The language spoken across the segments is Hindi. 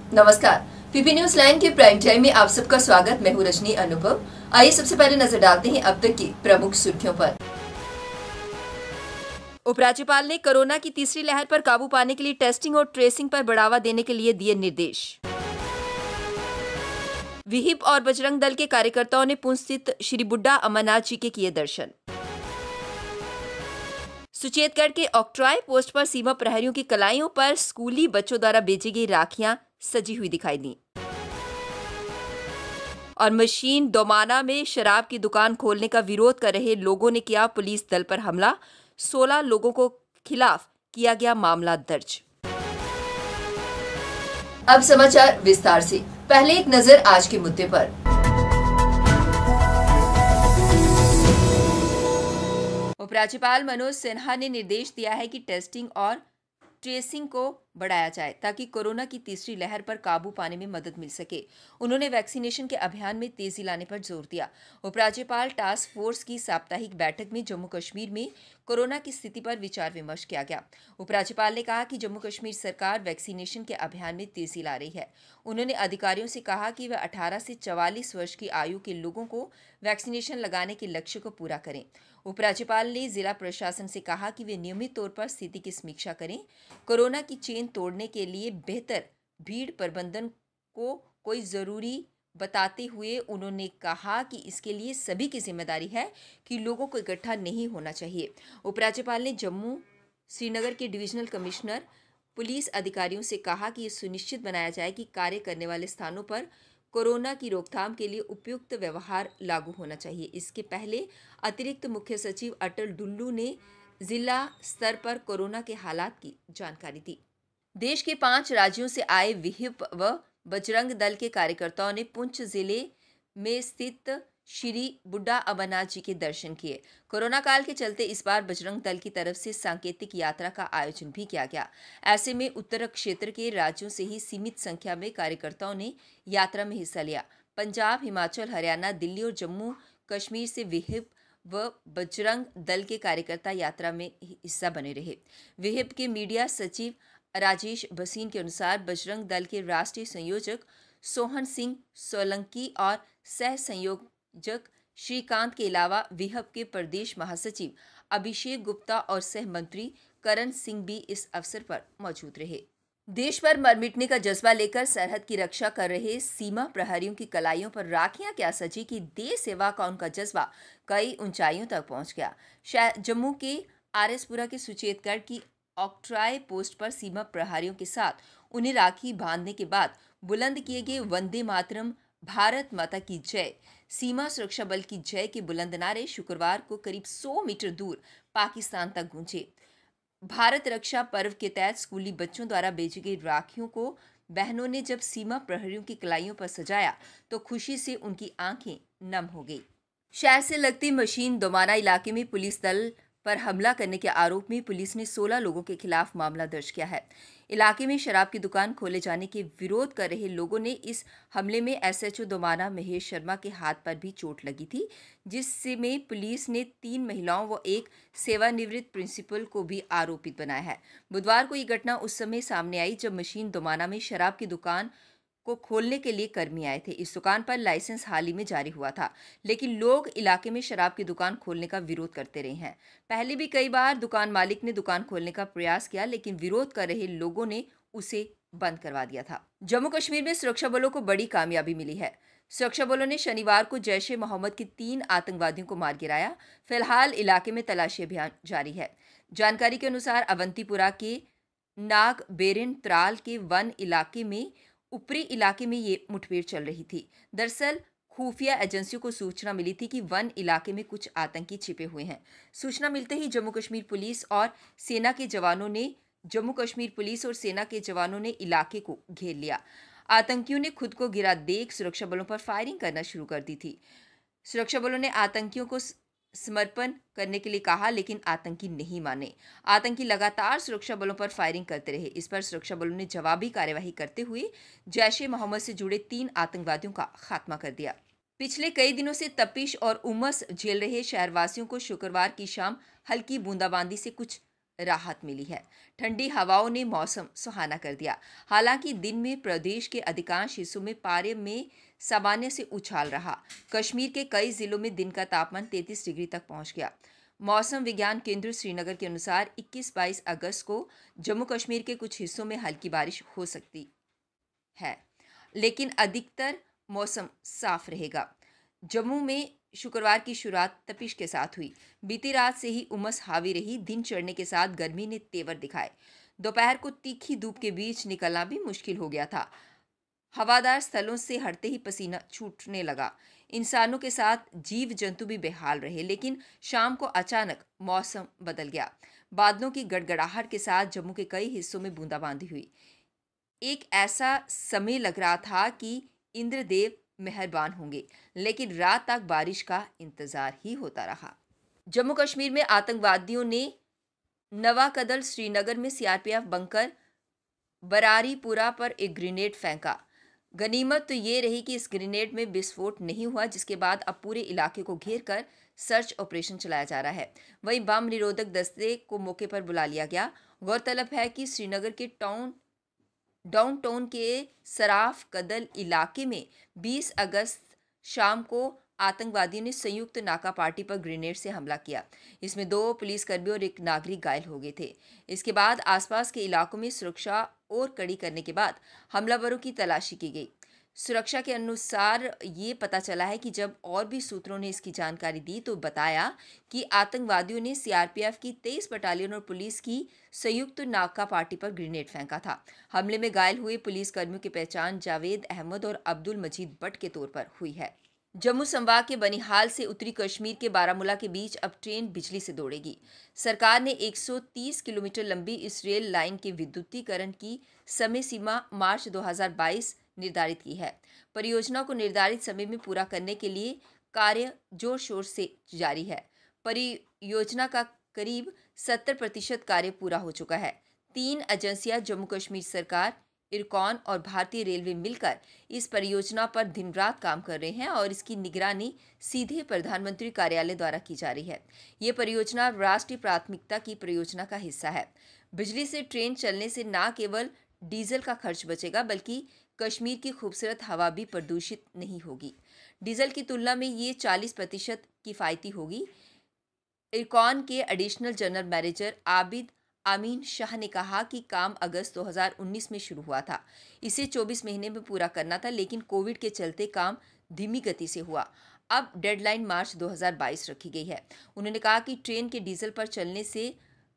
नमस्कार। पीपी न्यूज लाइन के प्राइम टाइम में आप सबका स्वागत। मैं हूं रजनी अनुभव। आइए सबसे पहले नजर डालते हैं अब तक की प्रमुख सुर्खियों पर। उपराज्यपाल ने कोरोना की तीसरी लहर पर काबू पाने के लिए टेस्टिंग और ट्रेसिंग पर बढ़ावा देने के लिए दिए निर्देश। विहिप और बजरंग दल के कार्यकर्ताओं ने पुंछ स्थित श्री बुड्ढा अमरनाथ जी के किए दर्शन। सुचेतगढ़ के ऑक्ट्रॉय पोस्ट पर सीमा प्रहरियों की कलाइयों पर स्कूली बच्चों द्वारा बेची गई राखियां सजी हुई दिखाई दी। और मशीन दोमाना में शराब की दुकान खोलने का विरोध कर रहे लोगों ने किया पुलिस दल पर हमला। 16 लोगों को खिलाफ किया गया मामला दर्ज। अब समाचार विस्तार से। पहले एक नजर आज के मुद्दे पर। उपराज्यपाल मनोज सिन्हा ने निर्देश दिया है कि टेस्टिंग और ट्रेसिंग को बढ़ाया जाए ताकि कोरोना की तीसरी लहर पर काबू पाने में मदद मिल सके। उन्होंने वैक्सीनेशन के अभियान में तेजी लाने पर जोर दिया। उपराज्यपाल टास्क फोर्स की साप्ताहिक बैठक में जम्मू कश्मीर में कोरोना की स्थिति पर विचार विमर्श किया गया। उपराज्यपाल ने कहा कि जम्मू कश्मीर सरकार वैक्सीनेशन के अभियान में तेजी ला रही है। उन्होंने अधिकारियों से कहा कि वे 18 से 44 वर्ष की आयु के लोगों को वैक्सीनेशन लगाने के लक्ष्य को पूरा करें। उपराज्यपाल ने जिला प्रशासन से कहा कि वे नियमित तौर पर स्थिति की समीक्षा करें। कोरोना की चेन तोड़ने के लिए बेहतर भीड़ प्रबंधन को कोई जरूरी बताते हुए उन्होंने कहा कि इसके लिए सभी की जिम्मेदारी है कि लोगों को इकट्ठा नहीं होना चाहिए। उपराज्यपाल ने जम्मू श्रीनगर के डिविजनल कमिश्नर पुलिस अधिकारियों से कहा कि यह सुनिश्चित बनाया जाए कि कार्य करने वाले स्थानों पर कोरोना की रोकथाम के लिए उपयुक्त व्यवहार लागू होना चाहिए। इसके पहले अतिरिक्त मुख्य सचिव अटल डुल्लू ने जिला स्तर पर कोरोना के हालात की जानकारी दी। देश के 5 राज्यों से आए विहिप व बजरंग दल के कार्यकर्ताओं ने पुंछ जिले में स्थित श्री बुड्ढा अमरनाथ जी के दर्शन किए। कोरोना काल के चलते इस बार बजरंग दल की तरफ से सांकेतिक यात्रा का आयोजन भी किया गया। ऐसे में उत्तर क्षेत्र के राज्यों से ही सीमित संख्या में कार्यकर्ताओं ने यात्रा में हिस्सा लिया। पंजाब, हिमाचल, हरियाणा, दिल्ली और जम्मू कश्मीर से विहिप व बजरंग दल के कार्यकर्ता यात्रा में हिस्सा बने रहे। विहिप के मीडिया सचिव राजेश भसीन के अनुसार बजरंग दल के राष्ट्रीय संयोजक सोहन सिंह सोलंकी और सह संयोजक श्रीकांत के अलावा विहिप के प्रदेश महासचिव अभिषेक गुप्ता और सह मंत्री करण सिंह भी इस अवसर पर मौजूद रहे। देश पर मर मिटने का जज्बा लेकर सरहद की रक्षा कर रहे सीमा प्रहरियों की कलाइयों पर राखियां क्या सजी कि देश सेवा का उनका जज्बा कई ऊंचाइयों तक पहुंच गया। जम्मू के आरएसपुरा के सुचेतगढ़ की ऑक्ट्रॉय पोस्ट पर सीमा प्रहरियों के साथ उन्हें राखी बांधने के बाद बुलंद किए गए वंदे मातरम, भारत माता की जय, सीमा सुरक्षा बल की जय के बुलंद नारे शुक्रवार को करीब 100 मीटर दूर पाकिस्तान तक गूंजे। भारत रक्षा पर्व के तहत स्कूली बच्चों द्वारा बेची गई राखियों को बहनों ने जब सीमा प्रहरियों की कलाइयों पर सजाया तो खुशी से उनकी आंखें नम हो गई। शहर से लगते मशीन दोमाना इलाके में पुलिस दल पर हमला करने के आरोप में पुलिस ने 16 लोगों के खिलाफ मामला दर्ज किया है। इलाके में शराब की दुकान खोले जाने के विरोध कर रहे लोगों ने इस हमले में एसएचओ दोमाना महेश शर्मा के हाथ पर भी चोट लगी थी, जिसमें पुलिस ने 3 महिलाओं व एक सेवानिवृत्त प्रिंसिपल को भी आरोपित बनाया है। बुधवार को ये घटना उस समय सामने आई जब मशीन दोमाना में शराब की दुकान को खोलने के लिए कर्मी आए थे। इस दुकान पर लाइसेंस हाल ही में जारी हुआ था, लेकिन लोग इलाके में शराब की दुकान खोलने का विरोध करते रहे हैं। पहले भी कई बार दुकान मालिक ने दुकान खोलने का प्रयास किया, लेकिन विरोध कर रहे लोगों ने उसे बंद करवा दिया था। जम्मू कश्मीर में सुरक्षा बलों को बड़ी कामयाबी मिली है। सुरक्षा बलों ने शनिवार को जैश ए मोहम्मद के 3 आतंकवादियों को मार गिराया। फिलहाल इलाके में तलाशी अभियान जारी है। जानकारी के अनुसार अवंतीपुरा के नाग बेरिन त्राल के वन इलाके में ऊपरी इलाके में ये मुठभेड़ चल रही थी। दरअसल खुफिया एजेंसियों को सूचना मिली थी कि वन इलाके में कुछ आतंकी छिपे हुए हैं। सूचना मिलते ही जम्मू कश्मीर पुलिस और सेना के जवानों ने इलाके को घेर लिया। आतंकियों ने खुद को गिरा देख सुरक्षा बलों पर फायरिंग करना शुरू कर दी थी। सुरक्षा बलों ने आतंकियों को समर्पण करने के लिए कहा, लेकिन आतंकी नहीं माने। आतंकी लगातार सुरक्षा बलों पर फायरिंग करते रहे। इस पर सुरक्षा बलों ने जवाबी कार्यवाही करते हुए जैश ए मोहम्मद से जुड़े 3 आतंकवादियों का खात्मा कर दिया। पिछले कई दिनों से तपिश और उमस झेल रहे शहरवासियों को शुक्रवार की शाम हल्की बूंदाबांदी से कुछ राहत मिली है। ठंडी हवाओं ने मौसम सुहाना कर दिया। हालांकि दिन में प्रदेश के अधिकांश हिस्सों में पारे में सामान्य से उछाल रहा। कश्मीर के कई जिलों में दिन का तापमान 33 डिग्री तक पहुंच गया। मौसम विज्ञान केंद्र श्रीनगर के अनुसार 21-22 अगस्त को जम्मू कश्मीर के कुछ हिस्सों में हल्की बारिश हो सकती है, लेकिन अधिकतर मौसम साफ रहेगा। जम्मू में शुक्रवार की शुरुआत तपिश के साथ हुई। बीती रात से ही उमस हावी रही। दिन चढ़ने के साथ गर्मी ने तेवर दिखाए। दोपहर को तीखी धूप के बीच निकलना भी मुश्किल हो गया था। हवादार स्थलों से हटते ही पसीना छूटने लगा। इंसानों के साथ जीव जंतु भी बेहाल रहे, लेकिन शाम को अचानक मौसम बदल गया। बादलों की गड़गड़ाहट के साथ जम्मू के कई हिस्सों में बूंदाबांदी हुई। एक ऐसा समय लग रहा था कि इंद्रदेव मेहरबान होंगे, लेकिन रात तक बारिश का इंतजार ही होता रहा। जम्मू कश्मीर में आतंकवादियों ने नवाकदल श्रीनगर में सीआरपीएफ बंकर बरारीपुरा पर एक ग्रेनेड फेंका। गनीमत तो ये रही कि इस ग्रेनेड में विस्फोट नहीं हुआ, जिसके बाद अब पूरे इलाके को घेर कर सर्च ऑपरेशन चलाया जा रहा है। वहीं बम निरोधक दस्ते को मौके पर बुला लिया गया। गौरतलब है कि श्रीनगर के डाउनटाउन के सराफ कदल इलाके में 20 अगस्त शाम को आतंकवादियों ने संयुक्त नाका पार्टी पर ग्रेनेड से हमला किया। इसमें 2 पुलिसकर्मी और एक नागरिक घायल हो गए थे। इसके बाद आसपास के इलाकों में सुरक्षा और कड़ी करने के बाद हमलावरों की तलाशी की गई। सुरक्षा के अनुसार ये पता चला है कि जब और भी सूत्रों ने इसकी जानकारी दी तो बताया कि आतंकवादियों ने सीआरपीएफ की 23 बटालियन और पुलिस की संयुक्त नाका पार्टी पर ग्रेनेड फेंका था। हमले में घायल हुए पुलिसकर्मियों की पहचान जावेद अहमद और अब्दुल मजीद भट्ट के तौर पर हुई है। जम्मू संभाग के बनिहाल से उत्तरी कश्मीर के बारामूला के बीच अब ट्रेन बिजली से दौड़ेगी। सरकार ने 130 किलोमीटर लंबी इस रेल लाइन के विद्युतीकरण की समय सीमा मार्च 2022 निर्धारित की है। परियोजना को निर्धारित समय में पूरा करने के लिए कार्य जोर शोर से जारी है। परियोजना का करीब 70% कार्य पूरा हो चुका है। 3 एजेंसियां जम्मू कश्मीर सरकार, इरकॉन और भारतीय रेलवे मिलकर इस परियोजना पर दिन रात काम कर रहे हैं और इसकी निगरानी सीधे प्रधानमंत्री कार्यालय द्वारा की जा रही है। ये परियोजना राष्ट्रीय प्राथमिकता की परियोजना का हिस्सा है। बिजली से ट्रेन चलने से न केवल डीजल का खर्च बचेगा, बल्कि कश्मीर की खूबसूरत हवा भी प्रदूषित नहीं होगी। डीजल की तुलना में ये 40% किफ़ायती होगी। इरकॉन के एडिशनल जनरल मैनेजर आबिद आमीन शाह ने कहा कि काम अगस्त 2019 में शुरू हुआ था। इसे 24 महीने में पूरा करना था, लेकिन कोविड के चलते काम धीमी गति से हुआ। अब डेडलाइन मार्च 2022 रखी गई है। उन्होंने कहा कि ट्रेन के डीजल पर चलने से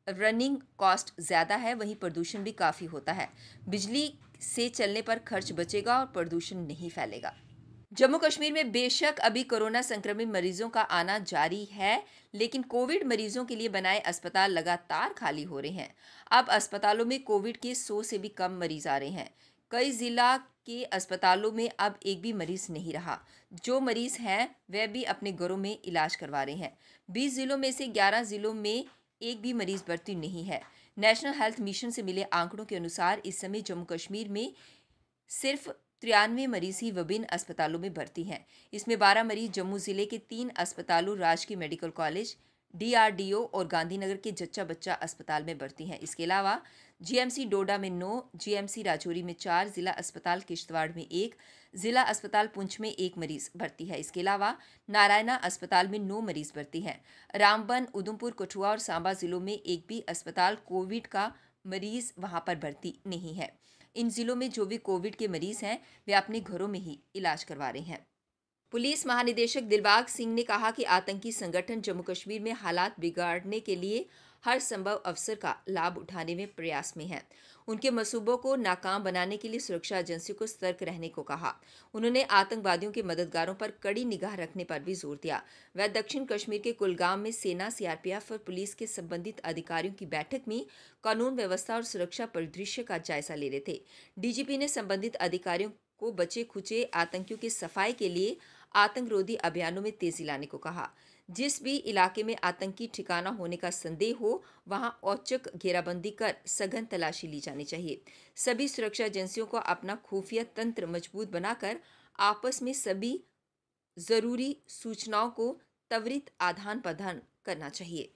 रनिंग कॉस्ट ज़्यादा है, वहीं प्रदूषण भी काफ़ी होता है। बिजली से चलने पर खर्च बचेगा और प्रदूषण नहीं फैलेगा। जम्मू कश्मीर में बेशक अभी कोरोना संक्रमित मरीजों का आना जारी है, लेकिन कोविड मरीजों के लिए बनाए अस्पताल लगातार खाली हो रहे हैं। अब अस्पतालों में कोविड के 100 से भी कम मरीज आ रहे हैं। कई जिला के अस्पतालों में अब एक भी मरीज नहीं रहा। जो मरीज हैं वह भी अपने घरों में इलाज करवा रहे हैं। 20 जिलों में से 11 जिलों में एक भी मरीज भर्ती नहीं है। नेशनल हेल्थ मिशन से मिले आंकड़ों के अनुसार इस समय जम्मू कश्मीर में सिर्फ 93 मरीज ही विभिन्न अस्पतालों में भर्ती हैं। इसमें 12 मरीज जम्मू जिले के 3 अस्पतालों राजकीय मेडिकल कॉलेज, डीआरडीओ और गांधीनगर के जच्चा बच्चा अस्पताल में भर्ती हैं। इसके अलावा जीएमसी डोडा में 9, जीएमसी राजौरी में 4, जिला अस्पताल किश्तवाड़ में 1, जिला अस्पताल पुंछ में 1 मरीज भर्ती है। इसके अलावा नारायणा अस्पताल में 9 मरीज भर्ती हैं। रामबन, उधमपुर, कठुआ और सांबा जिलों में एक भी अस्पताल कोविड का मरीज वहां पर भर्ती नहीं है। इन जिलों में जो भी कोविड के मरीज हैं वे अपने घरों में ही इलाज करवा रहे हैं। पुलिस महानिदेशक दिलबाग सिंह ने कहा कि आतंकी संगठन जम्मू कश्मीर में हालात बिगाड़ने के लिए हर संभव अवसर का लाभ उठाने में प्रयास में है। उनके मंसूबों को नाकाम बनाने के लिए सुरक्षा एजेंसियों को सतर्क रहने को कहा। उन्होंने आतंकवादियों के मददगारों पर कड़ी निगाह रखने पर भी जोर दिया। वह दक्षिण कश्मीर के कुलगाम में सेना, सीआरपीएफ और पुलिस के संबंधित अधिकारियों की बैठक में कानून व्यवस्था और सुरक्षा परिदृश्य का जायजा ले रहे थे। डीजीपी ने संबंधित अधिकारियों को बचे खुचे आतंकियों की सफाई के लिए आतंकरोधी अभियानों में तेजी लाने को कहा। जिस भी इलाके में आतंकी ठिकाना होने का संदेह हो वहां औचक घेराबंदी कर सघन तलाशी ली जानी चाहिए। सभी सुरक्षा एजेंसियों को अपना खुफिया तंत्र मजबूत बनाकर आपस में सभी जरूरी सूचनाओं को त्वरित आदान प्रदान करना चाहिए।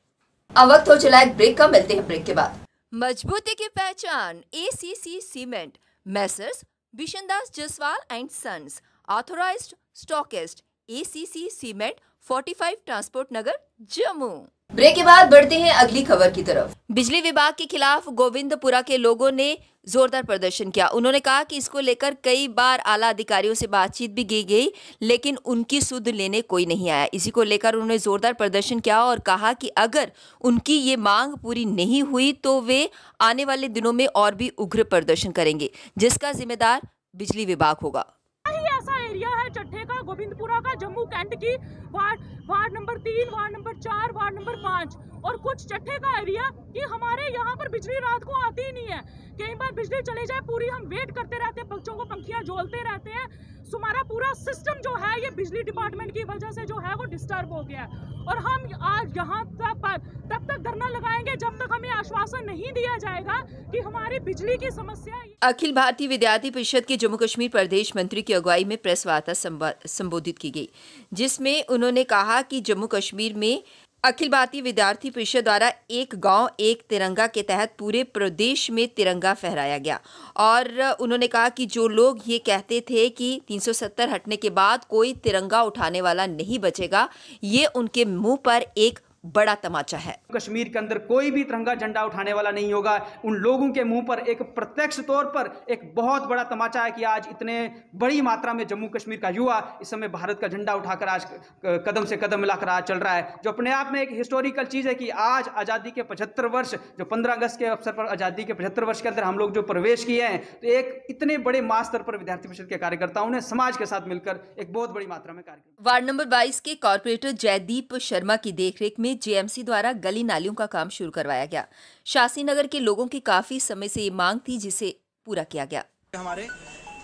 अब वक्त हो चला एक ब्रेक का, मिलते हैं ब्रेक के बाद। मजबूती की पहचान ACC cement, messrs Bishandas Jaswal and sons, authorised stockist, ACC cement, 45 transport Nagar, Jammu. Break के बाद बढ़ते हैं अगली खबर की तरफ। बिजली विभाग के खिलाफ गोविंदपुरा के लोगों ने जोरदार प्रदर्शन किया। उन्होंने कहा कि इसको लेकर कई बार आला अधिकारियों से बातचीत भी की गई, लेकिन उनकी सुध लेने कोई नहीं आया। इसी को लेकर उन्होंने जोरदार प्रदर्शन किया और कहा कि अगर उनकी ये मांग पूरी नहीं हुई तो वे आने वाले दिनों में और भी उग्र प्रदर्शन करेंगे, जिसका जिम्मेदार बिजली विभाग होगा। ऐसा एरिया है चट्ठे का, गोविंदपुरा का, जम्मू कैंट की ward number 3, ward number 4, ward number 5 और कुछ चट्ठे का एरिया कि हमारे यहाँ पर बिजली रात को आती ही नहीं है। कई बार बिजली चले जाए पूरी हम वेट करते रहते हैं, बच्चों को पंखियां झोलते रहते हैं। हमारा पूरा सिस्टम जो है ये बिजली डिपार्टमेंट की वजह से जो है वो डिस्टर्ब हो गया है और हम आज यहाँ तब तक धरना लगाएंगे जब तक हमें आश्वासन नहीं दिया जाएगा कि हमारी बिजली की समस्या। अखिल भारतीय विद्यार्थी परिषद के जम्मू कश्मीर प्रदेश मंत्री की अगुवाई में प्रेस वार्ता संबोधित की गई, जिसमें उन्होंने कहा कि जम्मू कश्मीर में अखिल भारतीय विद्यार्थी परिषद द्वारा एक गांव एक तिरंगा के तहत पूरे प्रदेश में तिरंगा फहराया गया। और उन्होंने कहा कि जो लोग ये कहते थे कि 370 हटने के बाद कोई तिरंगा उठाने वाला नहीं बचेगा, ये उनके मुंह पर एक बड़ा तमाचा है। कश्मीर के अंदर कोई भी तिरंगा झंडा उठाने वाला नहीं होगा। उन लोगों के मुंह पर एक प्रत्यक्ष तौर पर एक बहुत बड़ा तमाचा है कि आज इतने बड़ी मात्रा में जम्मू कश्मीर का युवा इस समय भारत का झंडा उठाकर आज कदम से कदम मिलाकर आज चल रहा है, जो अपने आप में एक हिस्टोरिकल चीज़ है कि आज आज़ादी के 75 वर्ष, जो 15 अगस्त के अवसर पर आज़ादी के 75 वर्ष के अंदर हम लोग जो प्रवेश किए हैं, तो एक इतने बड़े महास्तर पर विद्यार्थी परिषद के कार्यकर्ताओं ने समाज के साथ मिलकर एक बहुत बड़ी मात्रा में कार्य। वार्ड नंबर 22 के कॉर्पोरेटर जयदीप शर्मा की देखरेख में जेएमसी द्वारा गली नालियों का काम शुरू करवाया गया। शासी नगर के लोगों की काफी समय से ये मांग थी, जिसे पूरा किया गया। हमारे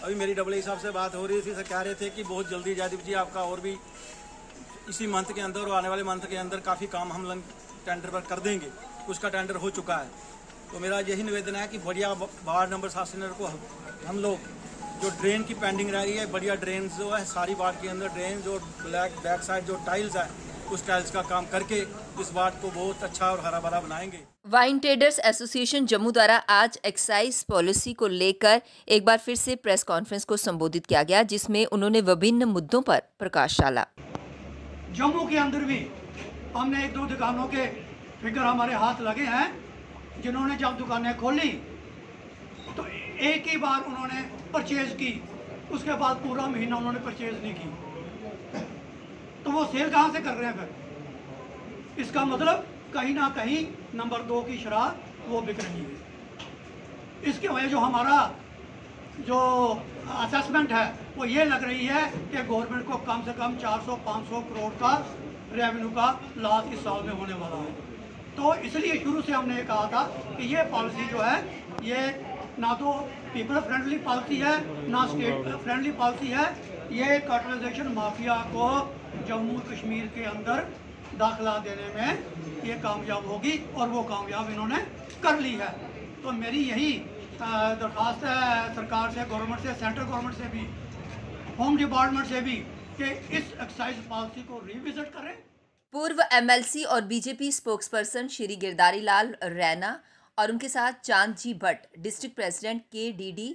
अभी मेरी डबल साहब से बात हो रही थी, कह रहे थे कि बहुत जल्दी जयदीप जी आपका और भी इसी मंथ के अंदर और आने वाले मंथ के अंदर काफी काम हम लोग टेंडर पर कर देंगे। उसका टेंडर हो चुका है, तो मेरा यही निवेदन है कि बढ़िया वार्ड नंबर शासी नगर को हम लोग जो ड्रेन की पेंडिंग रह रही है, बढ़िया ड्रेन जो है सारी वार्ड के अंदर ड्रेन जो बैक साइड जो टाइल्स है उस टाइल्स का काम करके इस वार्ड को बहुत अच्छा और हरा भरा बनाएंगे। वाइन ट्रेडर्स एसोसिएशन जम्मू द्वारा आज एक्साइज पॉलिसी को लेकर एक बार फिर से प्रेस कॉन्फ्रेंस को संबोधित किया गया, जिसमें उन्होंने विभिन्न मुद्दों पर प्रकाश डाला। जम्मू के अंदर भी हमने 1-2 दुकानों के फिगर हमारे हाथ लगे हैं, जिन्होंने जब दुकानें खोली तो एक ही बार उन्होंने परचेज की, उसके बाद पूरा महीना उन्होंने परचेज नहीं की, तो वो सेल कहाँ से कर रहे हैं फिर? इसका मतलब कहीं ना कहीं नंबर 2 की शराब वो बिक रही है। इसकी वजह जो हमारा जो असेसमेंट है वो ये लग रही है कि गवर्नमेंट को कम से कम 400-500 करोड़ का रेवेन्यू का लॉस इस साल में होने वाला है। तो इसलिए शुरू से हमने कहा था कि ये पॉलिसी जो है ये ना तो पीपल फ्रेंडली पॉलिसी है ना स्टेट फ्रेंडली पॉलिसी है। ये कार्टलाइजेशन माफिया को जम्मू कश्मीर के अंदर दाखिला देने में ये कामयाब होगी और वो कामयाब इन्होंने कर ली है। तो मेरी यही दरख्वास्त है सरकार से, गवर्नमेंट से, सेंट्रल गवर्नमेंट से भी, होम डिपार्टमेंट से भी कि इस एक्साइज पॉलिसी को रिविजिट करें। पूर्व एमएलसी और बीजेपी स्पोक्सपर्सन श्री गिरधारी लाल रैना और उनके साथ चांद जी भट्ट, डिस्ट्रिक्ट प्रेसिडेंट KDD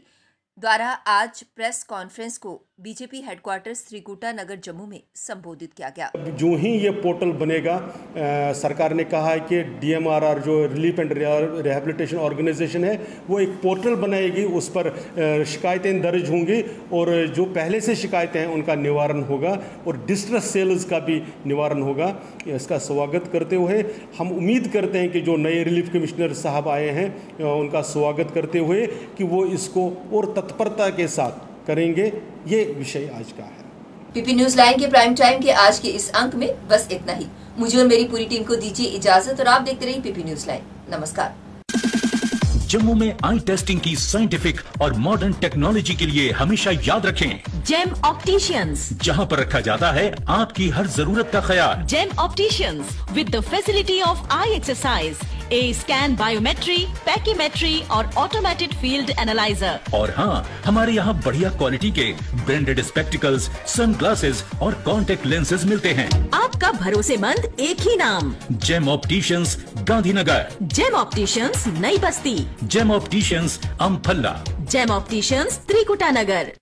द्वारा आज प्रेस कॉन्फ्रेंस को बीजेपी हेडक्वार्टर श्रीकुटा नगर जम्मू में संबोधित किया गया। जो ही ये पोर्टल बनेगा, सरकार ने कहा है कि DMRR जो रिलीफ एंड रिहैबिलिटेशन ऑर्गेनाइजेशन है वो एक पोर्टल बनाएगी, उस पर शिकायतें दर्ज होंगी और जो पहले से शिकायतें हैं उनका निवारण होगा और डिस्ट्रेस सेल्स का भी निवारण होगा। इसका स्वागत करते हुए हम उम्मीद करते हैं कि जो नए रिलीफ कमिश्नर साहब आए हैं उनका स्वागत करते हुए कि वो इसको और तत्परता के साथ करेंगे। ये विषय आज का है। पीपी न्यूज लाइन के प्राइम टाइम के आज के इस अंक में बस इतना ही। मुझे और मेरी पूरी टीम को दीजिए इजाजत और आप देखते रहिए पीपी न्यूज लाइन। नमस्कार। जम्मू में आई टेस्टिंग की साइंटिफिक और मॉडर्न टेक्नोलॉजी के लिए हमेशा याद रखें जेम ऑप्टिशियंस, जहां पर रखा जाता है आपकी हर जरूरत का ख्याल। Gem opticians with the facility of eye exercise, A scan biometry, pachymetry और ऑटोमेटेड फील्ड एनालाइजर। और हाँ, हमारे यहाँ बढ़िया क्वालिटी के ब्रांडेड स्पेक्टिकल्स, सनग्लासेस और कॉन्टेक्ट लेंसेज मिलते हैं। आपका भरोसेमंद एक ही नाम, gem opticians, Gandhinagar. Gem opticians, Nai Basti. Gem opticians, Amphalla. Gem opticians, Trikuta नगर।